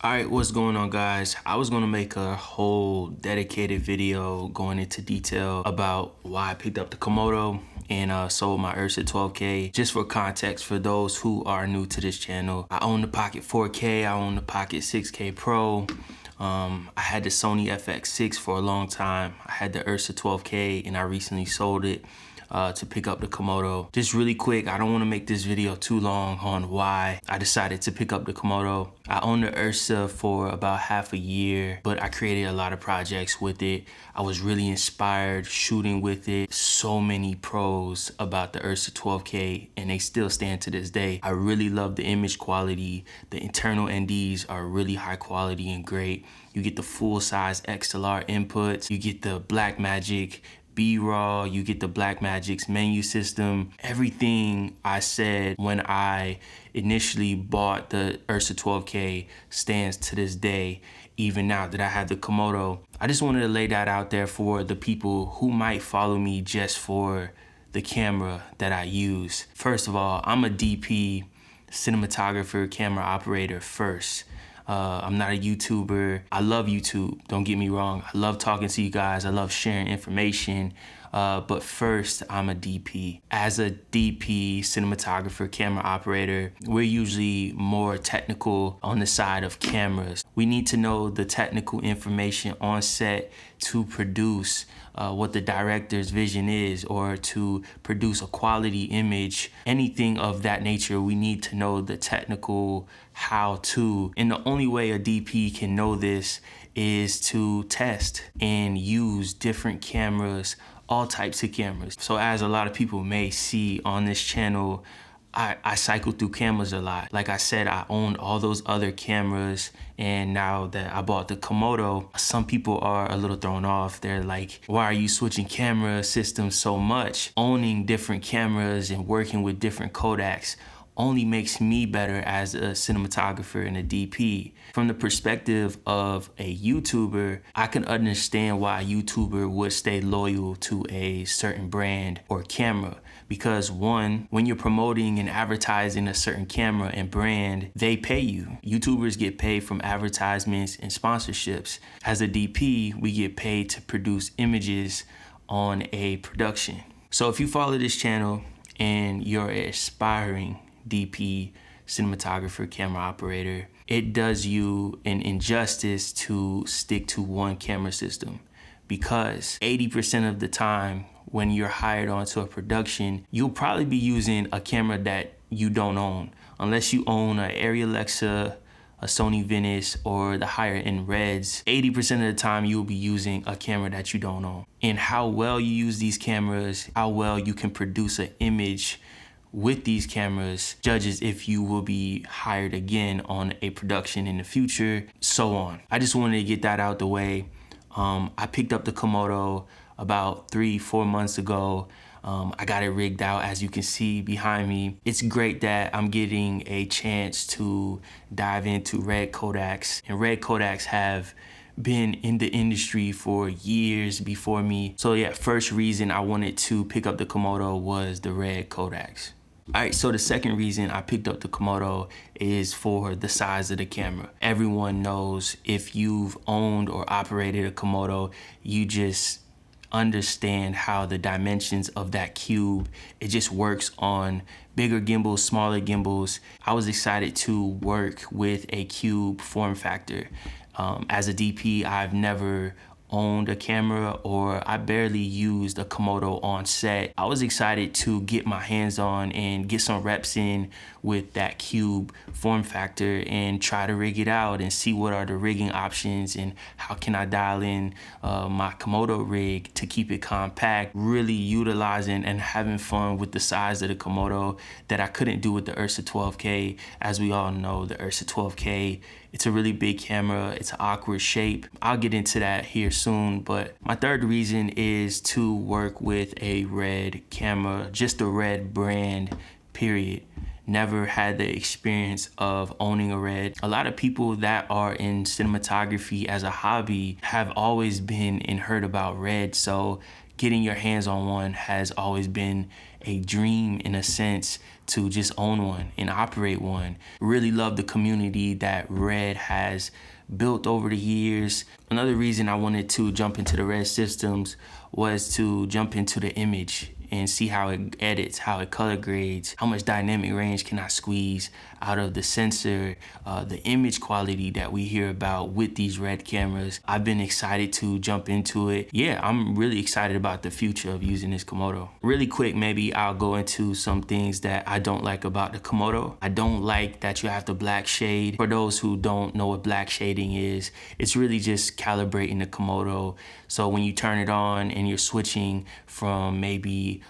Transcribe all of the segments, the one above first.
Alright, what's going on, guys? I was gonna make a whole dedicated video going into detail about why I picked up the Komodo and sold my Ursa 12K. Just for context, for those who are new to this channel, I own the Pocket 4K, I own the Pocket 6K Pro. I had the Sony FX6 for a long time. I had the Ursa 12K and I recently sold it to pick up the Komodo. Just really quick, I don't want to make this video too long on why I decided to pick up the Komodo. I owned the Ursa for about half a year, but I created a lot of projects with it. I was really inspired shooting with it. So many pros about the Ursa 12K, and they still stand to this day. I really love the image quality. The internal NDs are really high quality and great. You get the full size XLR inputs. You get the Blackmagic B-Raw, you get the Blackmagic's menu system. Everything I said when I initially bought the Ursa 12K stands to this day, even now that I have the Komodo. I just wanted to lay that out there for the people who might follow me just for the camera that I use. First of all, I'm a DP, cinematographer, camera operator first. I'm not a YouTuber. I love YouTube, don't get me wrong. I love talking to you guys. I love sharing information. But first, I'm a DP. As a DP, cinematographer, camera operator, we're usually more technical on the side of cameras. We need to know the technical information on set to produce what the director's vision is, or to produce a quality image, anything of that nature. We need to know the technical how-to. And the only way a DP can know this is to test and use different cameras, all types of cameras. So as a lot of people may see on this channel, I cycle through cameras a lot. Like I said, I owned all those other cameras, and now that I bought the Komodo, some people are a little thrown off. They're like, why are you switching camera systems so much? Owning different cameras and working with different Codecs only makes me better as a cinematographer and a DP. From the perspective of a YouTuber, I can understand why a YouTuber would stay loyal to a certain brand or camera. Because one, when you're promoting and advertising a certain camera and brand, they pay you. YouTubers get paid from advertisements and sponsorships. As a DP, we get paid to produce images on a production. So if you follow this channel and you're an aspiring DP, cinematographer, camera operator, it does you an injustice to stick to one camera system, because 80% of the time when you're hired onto a production, you'll probably be using a camera that you don't own, unless you own an Arri Alexa, a Sony Venice, or the higher end Reds. 80% of the time you'll be using a camera that you don't own. And how well you use these cameras, how well you can produce an image with these cameras judges if you will be hired again on a production in the future, so on. I just wanted to get that out the way. I picked up the Komodo about 3-4 months ago. I got it rigged out, as you can see behind me. It's great that I'm getting a chance to dive into Red Codecs, and Red Codecs have been in the industry for years before me. So yeah, first reason I wanted to pick up the Komodo was the Red Codecs. All right, so the second reason I picked up the Komodo is for the size of the camera. Everyone knows, if you've owned or operated a Komodo, you just understand how the dimensions of that cube, it just works on bigger gimbals, smaller gimbals. I was excited to work with a cube form factor. As a DP, I've never owned a camera, or I barely used a Komodo on set. I was excited to get my hands on and get some reps in with that cube form factor and try to rig it out and see what are the rigging options and how can I dial in my Komodo rig to keep it compact, really utilizing and having fun with the size of the Komodo that I couldn't do with the Ursa 12K. As we all know, the Ursa 12K, it's a really big camera, it's an awkward shape. I'll get into that here soon, but my third reason is to work with a Red camera, just a Red brand, period. Never had the experience of owning a Red. A lot of people that are in cinematography as a hobby have always been and heard about Red, so getting your hands on one has always been a dream in a sense, to just own one and operate one. Really love the community that Red has built over the years. Another reason I wanted to jump into the Red systems was to jump into the image and see how it edits, how it color grades, how much dynamic range can I squeeze out of the sensor, the image quality that we hear about with these Red cameras. I've been excited to jump into it. Yeah, I'm really excited about the future of using this Komodo. Really quick, maybe I'll go into some things that I don't like about the Komodo. I don't like that you have to black shade. For those who don't know what black shading is, it's really just calibrating the Komodo. So when you turn it on and you're switching from maybe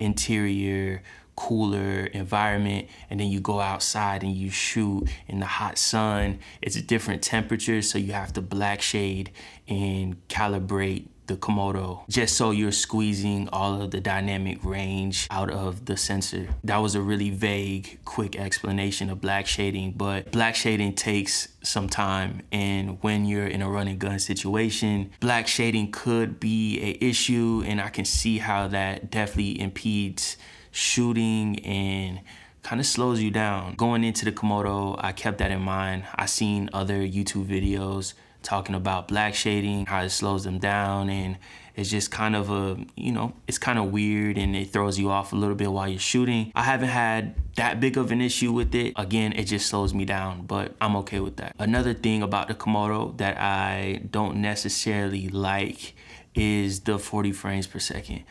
interior cooler environment, and then you go outside and you shoot in the hot sun, it's a different temperature, so you have to black shade and calibrate the Komodo just so you're squeezing all of the dynamic range out of the sensor. That was a really vague, quick explanation of black shading, but black shading takes some time, and when you're in a run and gun situation, black shading could be an issue, and I can see how that definitely impedes shooting and kind of slows you down. Going into the Komodo, I kept that in mind. I seen other YouTube videos talking about black shading, how it slows them down, and it's just kind of it's kind of weird and it throws you off a little bit while you're shooting. I haven't had that big of an issue with it. Again, it just slows me down, but I'm okay with that. Another thing about the Komodo that I don't necessarily like is the 40 frames per second.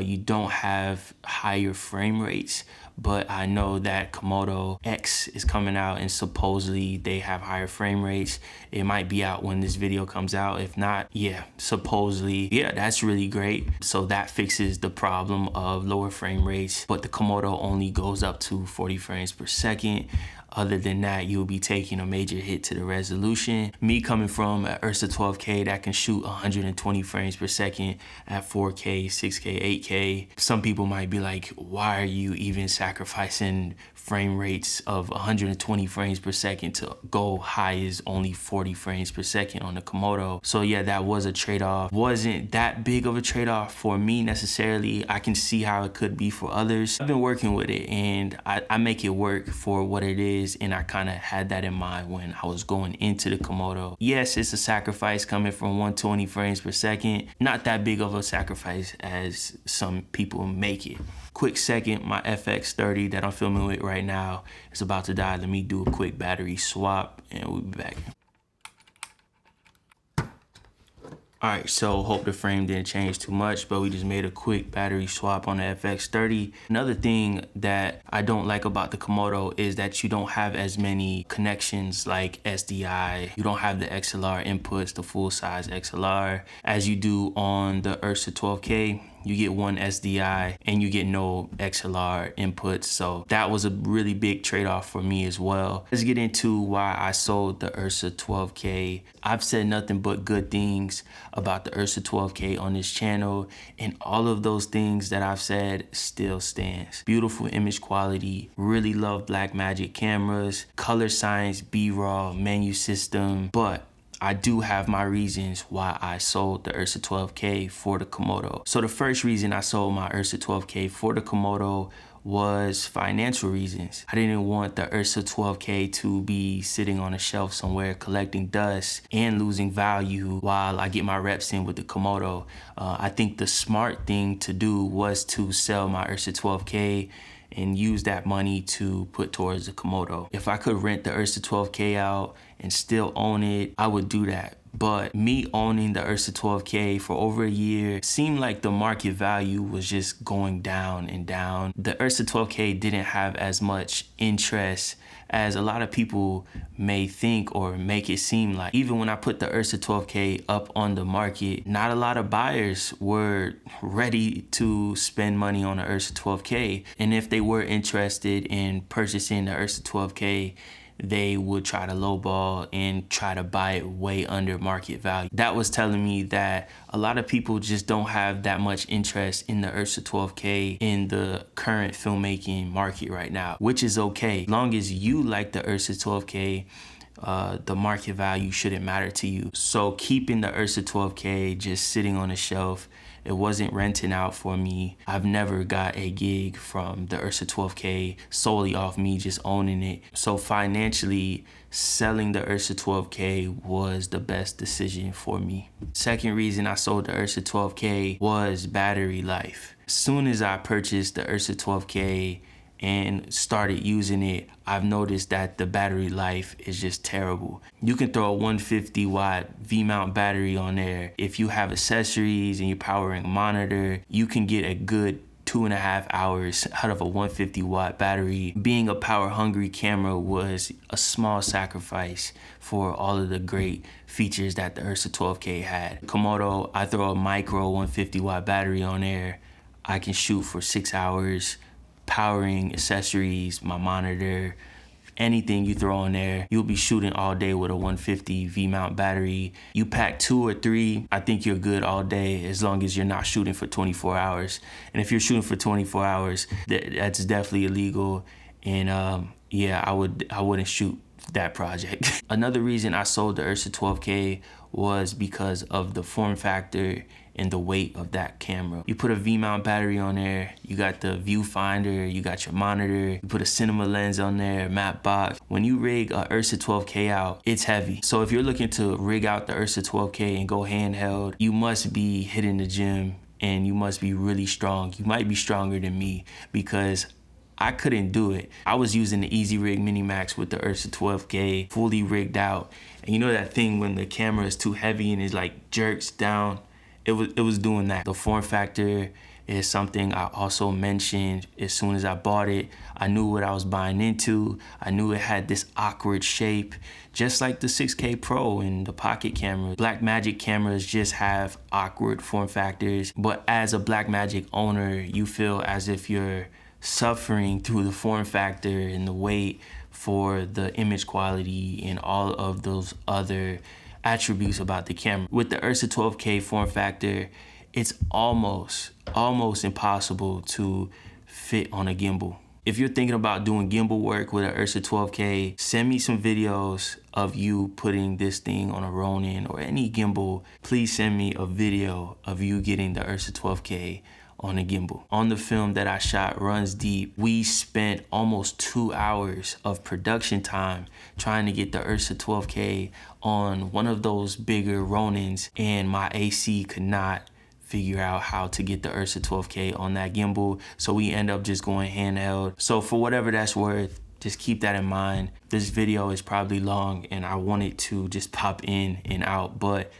You don't have higher frame rates, but I know that Komodo X is coming out and supposedly they have higher frame rates. It might be out when this video comes out. If not, yeah, supposedly, yeah, that's really great. So that fixes the problem of lower frame rates, but the Komodo only goes up to 40 frames per second. Other than that, you'll be taking a major hit to the resolution. Me coming from an Ursa 12K that can shoot 120 frames per second at 4K, 6K, 8K. Some people might be like, why are you even sacrificing frame rates of 120 frames per second to go high as only 40 frames per second on the Komodo? So yeah, that was a trade-off. Wasn't that big of a trade-off for me necessarily. I can see how it could be for others. I've been working with it and I make it work for what it is. And I kind of had that in mind when I was going into the Komodo. Yes, it's a sacrifice coming from 120 frames per second. Not that big of a sacrifice as some people make it. Quick second, my FX30 that I'm filming with right now is about to die. Let me do a quick battery swap and we'll be back. All right, so hope the frame didn't change too much, but we just made a quick battery swap on the FX30. Another thing that I don't like about the Komodo is that you don't have as many connections like SDI. You don't have the XLR inputs, the full size XLR, as you do on the Ursa 12K. You get one SDI and you get no XLR inputs. So that was a really big trade-off for me as well. Let's get into why I sold the Ursa 12K. I've said nothing but good things about the Ursa 12K on this channel, and all of those things that I've said still stands. Beautiful image quality, really love Blackmagic cameras, color science, B-raw, menu system, but I do have my reasons why I sold the Ursa 12K for the Komodo. So the first reason I sold my Ursa 12K for the Komodo was financial reasons. I didn't want the Ursa 12K to be sitting on a shelf somewhere collecting dust and losing value while I get my reps in with the Komodo. I think the smart thing to do was to sell my Ursa 12K and use that money to put towards the Komodo. If I could rent the Ursa 12K out and still own it, I would do that. But me owning the Ursa 12K for over a year seemed like the market value was just going down and down. The Ursa 12K didn't have as much interest as a lot of people may think or make it seem like. Even when I put the Ursa 12K up on the market, not a lot of buyers were ready to spend money on the Ursa 12K. And if they were interested in purchasing the Ursa 12K, they would try to lowball and try to buy it way under market value. That was telling me that a lot of people just don't have that much interest in the Ursa 12K in the current filmmaking market right now, which is okay. As long as you like the Ursa 12K, the market value shouldn't matter to you. So keeping the Ursa 12K just sitting on a shelf, it wasn't renting out for me. I've never got a gig from the Ursa 12K solely off me just owning it. So financially, selling the Ursa 12K was the best decision for me. Second reason I sold the Ursa 12K was battery life. As soon as I purchased the Ursa 12K and started using it, I've noticed that the battery life is just terrible. You can throw a 150 watt V-mount battery on there. If you have accessories and you're powering a monitor, you can get a good 2.5 hours out of a 150 watt battery. Being a power hungry camera was a small sacrifice for all of the great features that the Ursa 12K had. Komodo, I throw a micro 150 watt battery on there. I can shoot for 6 hours, powering accessories, my monitor, anything you throw on there. You'll be shooting all day with a 150 V-mount battery. You pack 2 or 3, I think you're good all day as long as you're not shooting for 24 hours. And if you're shooting for 24 hours, that's definitely illegal. And yeah, I wouldn't shoot that project. Another reason I sold the Ursa 12K was because of the form factor and the weight of that camera. You put a V-mount battery on there, you got the viewfinder, you got your monitor, you put a cinema lens on there, matte box. When you rig a Ursa 12K out, it's heavy. So if you're looking to rig out the Ursa 12K and go handheld, you must be hitting the gym and you must be really strong. You might be stronger than me because I couldn't do it. I was using the Easy Rig Mini Max with the Ursa 12K fully rigged out. And you know that thing when the camera is too heavy and it like jerks down? It was doing that. The form factor is something I also mentioned as soon as I bought it. I knew what I was buying into. I knew it had this awkward shape, just like the 6K Pro and the Pocket camera. Blackmagic cameras just have awkward form factors, but as a Blackmagic owner, you feel as if you're suffering through the form factor and the weight for the image quality and all of those other attributes about the camera. With the Ursa 12K form factor, it's almost impossible to fit on a gimbal. If you're thinking about doing gimbal work with an Ursa 12K, send me some videos of you putting this thing on a Ronin or any gimbal. Please send me a video of you getting the Ursa 12K on a gimbal. On the film that I shot, Runs Deep, we spent almost 2 hours of production time trying to get the Ursa 12K on one of those bigger Ronins, and my AC could not figure out how to get the Ursa 12K on that gimbal, so we end up just going handheld. So for whatever that's worth, just keep that in mind. This video is probably long and I wanted to just pop in and out, but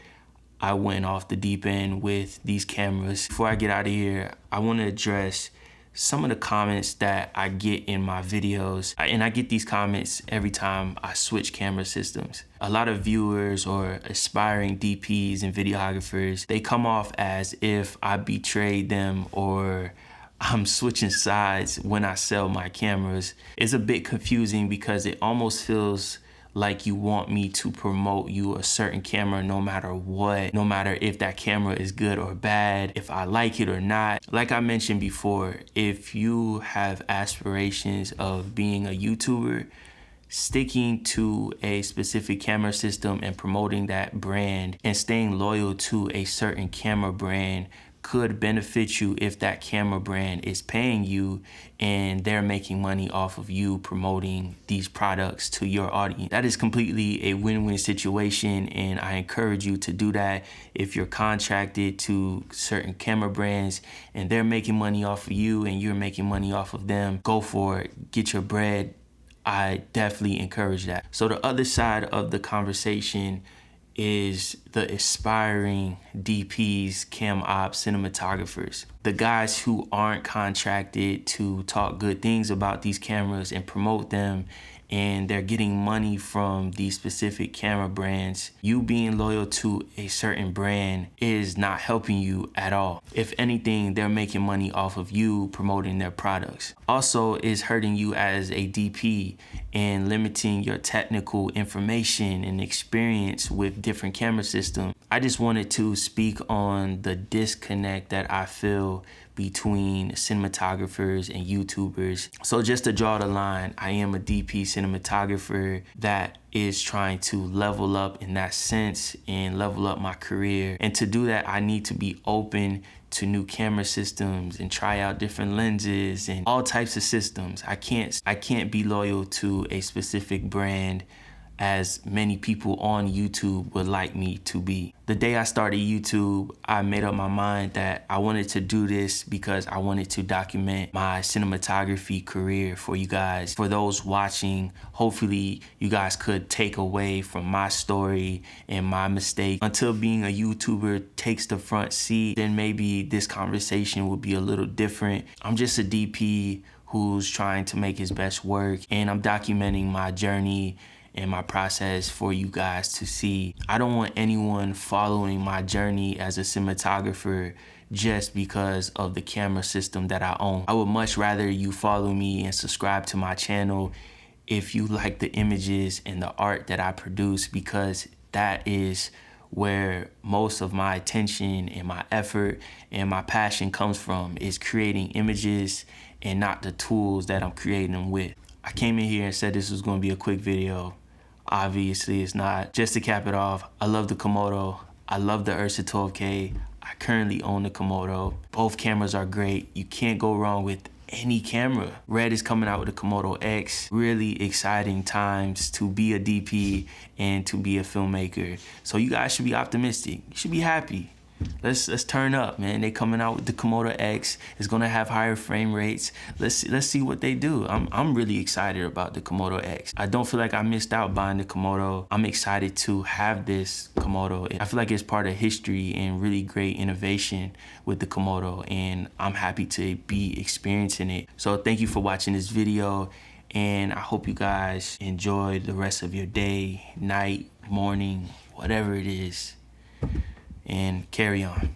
I went off the deep end with these cameras. Before I get out of here, I want to address some of the comments that I get in my videos. And I get these comments every time I switch camera systems. A lot of viewers or aspiring DPs and videographers, they come off as if I betrayed them or I'm switching sides when I sell my cameras. It's a bit confusing because it almost feels like you want me to promote you a certain camera no matter what, no matter if that camera is good or bad, if I like it or not. Like I mentioned before, if you have aspirations of being a YouTuber, sticking to a specific camera system and promoting that brand and staying loyal to a certain camera brand could benefit you if that camera brand is paying you and they're making money off of you promoting these products to your audience. That is completely a win-win situation, and I encourage you to do that. If you're contracted to certain camera brands and they're making money off of you and you're making money off of them, go for it, get your bread. I definitely encourage that. So the other side of the conversation is the aspiring DPs, cam ops, cinematographers. The guys who aren't contracted to talk good things about these cameras and promote them, and they're getting money from these specific camera brands. You being loyal to a certain brand is not helping you at all. If anything, they're making money off of you promoting their products. Also, is hurting you as a DP and limiting your technical information and experience with different camera systems. I just wanted to speak on the disconnect that I feel between cinematographers and YouTubers. So just to draw the line, I am a DP cinematographer that is trying to level up in that sense and level up my career. And to do that, I need to be open to new camera systems and try out different lenses and all types of systems. I can't be loyal to a specific brand as many people on YouTube would like me to be. The day I started YouTube, I made up my mind that I wanted to do this because I wanted to document my cinematography career for you guys. For those watching, hopefully you guys could take away from my story and my mistake. Until being a YouTuber takes the front seat, then maybe this conversation will be a little different. I'm just a DP who's trying to make his best work, and I'm documenting my journey and my process for you guys to see. I don't want anyone following my journey as a cinematographer just because of the camera system that I own. I would much rather you follow me and subscribe to my channel if you like the images and the art that I produce, because that is where most of my attention and my effort and my passion comes from, is creating images and not the tools that I'm creating them with. I came in here and said this was gonna be a quick video. Obviously it's not. Just to cap it off, I love the Komodo. I love the Ursa 12K. I currently own the Komodo. Both cameras are great. You can't go wrong with any camera. Red is coming out with the Komodo X. Really exciting times to be a DP and to be a filmmaker. So you guys should be optimistic. You should be happy. Let's turn up, man. They coming out with the Komodo X. It's gonna have higher frame rates. Let's see what they do. I'm really excited about the Komodo X. I don't feel like I missed out buying the Komodo. I'm excited to have this Komodo. I feel like it's part of history and really great innovation with the Komodo, and I'm happy to be experiencing it. So thank you for watching this video, and I hope you guys enjoy the rest of your day, night, morning, whatever it is, and carry on.